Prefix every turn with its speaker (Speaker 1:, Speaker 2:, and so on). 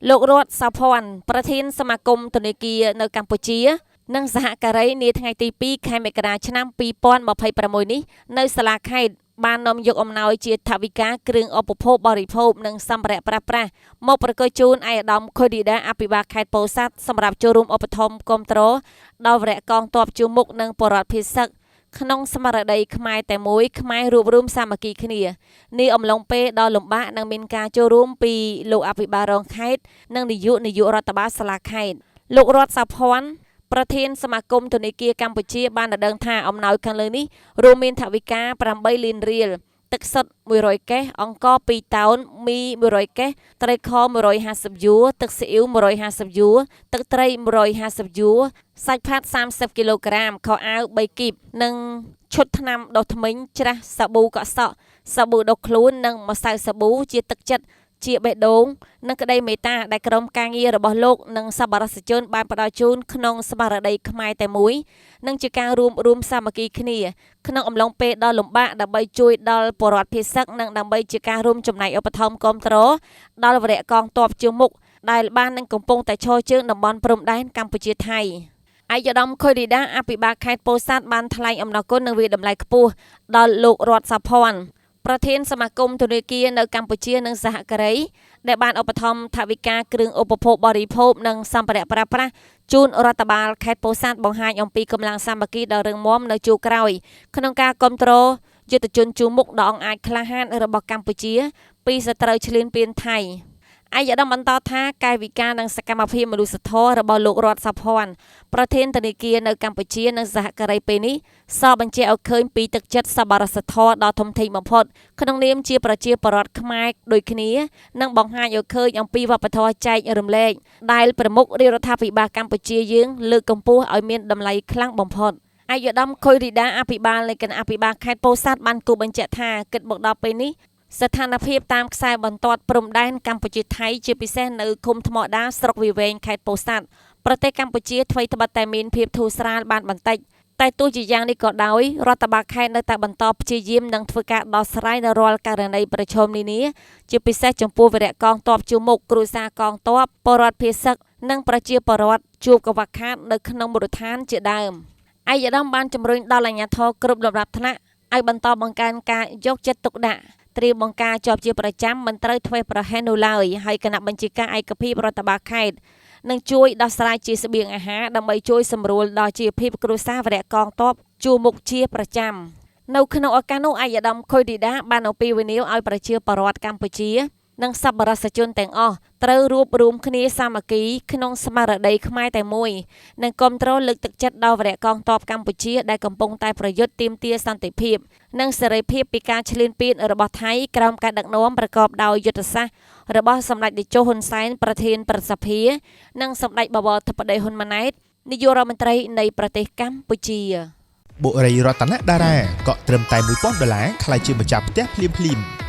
Speaker 1: លោករដ្ឋសោភ័ណ្ឌប្រធានសមាគមធនាគារនៅកម្ពុជានិងសហការីនាថ្ងៃទី2ខែមករាឆ្នាំ2026នេះនៅសាលាខេត្តបាននាំយកអំណោយជាថវិកាគ្រឿងឧបភោគបរិភោគនិងសម្ភារៈប្រើប្រាស់មកប្រគល់ជូនឯកឧត្តមខុឌីដាអភិបាលខេត្តពោធិ៍សាត់សម្រាប់ចូលរួមឧបត្ថម្ភគាំទ្រដល់វរៈកងទ័ពជួរមុខនិងបរដ្ឋភិសឹកក្នុងស្មារតីខ្មែរតែមួយខ្មែររួបរวมសាមគ្គីគ្នានេះអំឡុងពេលដ៏លំបាកនិងមានការចូលរួមពីលោកអភិបាលរងខេត្តនិងនាយករដ្ឋបាលសាលាខេត្តលោករដ្ឋសោភ័ណ្ឌប្រធានសមាគមធនាគារកម្ពុជាបានដដឹងថាអំណោយខាងលើនេះរួមមានថវិកា8លានរៀលទឹកសុទ្ធ100កេសអង្ករ2តោនមី100កេសត្រីខ150យួរទឹកស៊ីអ៊ីវ150យួរទឹកត្រី150យួរសាច់ផាត់30គីឡូក្រាមខោអាវ3គីបនិងឈុតថ្នាំដុសធ្មេញច្រាសសាប៊ូកក់សក់សាប៊ូដុសខ្លួននិងម្សៅសាប៊ូជាទឹកចិត្តជាបេះដូងនិងក្តីមេត្តាដែលក្រុមការងាររបស់លោកនិងសប្បុរសជនបានផ្ដល់ជូនក្នុងស្មារតីខ្មែរតែមួយនិងជាការរួមសាមគ្គីគ្នាក្នុងអំឡុងពេលដ៏លំបាកដើម្បីជួយដល់បរដ្ឋភិសឹកនិងដើម្បីជាការរួមចំណែកឧបត្ថម្ភគាំទ្រដល់វរៈកងទ័ពជើងមុខដែលបាននឹងកំពុងតែឈរជើងតំបន់ព្រំដែនកម្ពុជាថៃឯកឧត្តមខុឌីដាអភិបាលខេត្តពោធិ៍សាត់បានថ្លែងអំណរគុណនិងវាតម្លៃខ្ពស់ដល់លោករដ្ឋសោភ័ណ្ឌប្រធានសមាគមធនាគារនៅកម្ពុជានិងសហការីដែលបានឧបត្ថម្ភថវិកាគ្រឿងឧបភោគបរិភោគនិងសម្ភារៈប្រើប្រាស់ជូនរដ្ឋបាលខេត្តពោធិ៍សាត់បង្ហាញអំពីកម្លាំងសាមគ្គីដ៏រឹងមាំនៅជួរក្រោយក្នុងការគាំទ្រយុទ្ធជនជួរមុខដ៏អង្អាចក្លាហានរបស់កម្ពុជាពីសត្រូវឈ្លានពានថៃឯកឧត្តមបន្តថាកាយវិការនិងសកម្មភាពមនុស្សធម៌របស់លោករដ្ឋសោភ័ណ្ឌប្រធានធនាគារនៅកម្ពុជានិងសហការីពេលនេះសបញ្ជាក់ឲ្យឃើញពីទឹកចិត្តសប្បុរសធម៌ដ៏ធំធេងបំផុតក្នុងនាមជាប្រជាពលរដ្ឋខ្មែរដូចគ្នានិងបង្ហាញឲ្យឃើញអំពីវប្បធម៌ចែករំលែកដែលប្រមុខរដ្ឋាភិបាលកម្ពុជាយើងលើកកម្ពស់ឲ្យមានតម្លៃខ្លាំងបំផុតឯកឧត្តមខុឌីដាអភិបាលនៃគណៈអភិបាលខេត្តពោធិ៍សាត់បានគូបញ្ជាក់ថាគិតមកដល់ពេលនេះស្ថានភាពតាមខ្សែបន្ទាត់ព្រំដែនកម្ពុជាថៃជាពិសេសនៅឃុំថ្មដាស្រុកវាវែងខេត្តពោធិ៍សាត់ប្រទេសកម្ពុជាថ្មីត្បិតតែមានភាពធូរស្រាលបានបន្តិចតែទោះជាយ៉ាងនេះក៏ដោយរដ្ឋបាលខេត្តនៅតែបន្តព្យាយាមនិងធ្វើការដោះស្រាយនៅរាល់ករណីប្រឈមនានាជាពិសេសចំពោះវរៈកងទ័ពជួរមុខគ្រួសារកងទ័ពបរដ្ឋភិសឹកនិងប្រជាពលរដ្ឋជួបកង្វះខាតនៅក្នុងមូលដ្ឋានជាដើមឯកឧត្តមបានជំរុញដល់អាជ្ញាធរគ្រប់លំដាប់ថ្នាក់ឲ្យបន្តបង្កើនការយកចិត្តទុកដាក់ត្រៀមបង្ការជាប់ជាប្រចាំមិនត្រូវធ្វេសប្រហែសនោះឡើយហើយគណៈបញ្ជាការឯកភាពរដ្ឋបាលខេត្តនឹងជួយដោះស្រាយជាស្បៀងអាហារដើម្បីជួយសម្រួលដល់ជីវភាពគ្រួសារវរៈកងទ័ពជួរមុខជាប្រចាំនៅក្នុងឱកាសនោះឯកឧត្តមខុឌីដាបានអំពាវនាវឲ្យប្រជាពលរដ្ឋកម្ពុជានិងសប្បុរសជនទាំងអស់ត្រូវរួបរวมគ្នាសាមគ្គីក្នុងស្មារតីខ្មែរតែមួយនិងគាំទ្រលើកទឹកចិត្តដល់វរៈកងទ័ពកម្ពុជាដែលកំពុងតែប្រយុទ្ធទាមទារសន្តិភាពនិងសេរីភាពពីការឈ្លានពានរបស់ថៃក្រោមការដឹកនាំប្រកបដោយយុទ្ធសាស្ត្ររបស់សម្ដេចតេជោហ៊ុនសែនប្រធានប្រសិទ្ធិនិងសម្ដេចបវរធិបតីហ៊ុនម៉ាណែតនាយករដ្ឋមន្ត្រីនៃប្រទេសកម្ពុជា
Speaker 2: បុរីរតនតារាក៏ត្រឹមតែ$1000ក្លាយជាម្ចាស់ផ្ទះភ្លាមៗ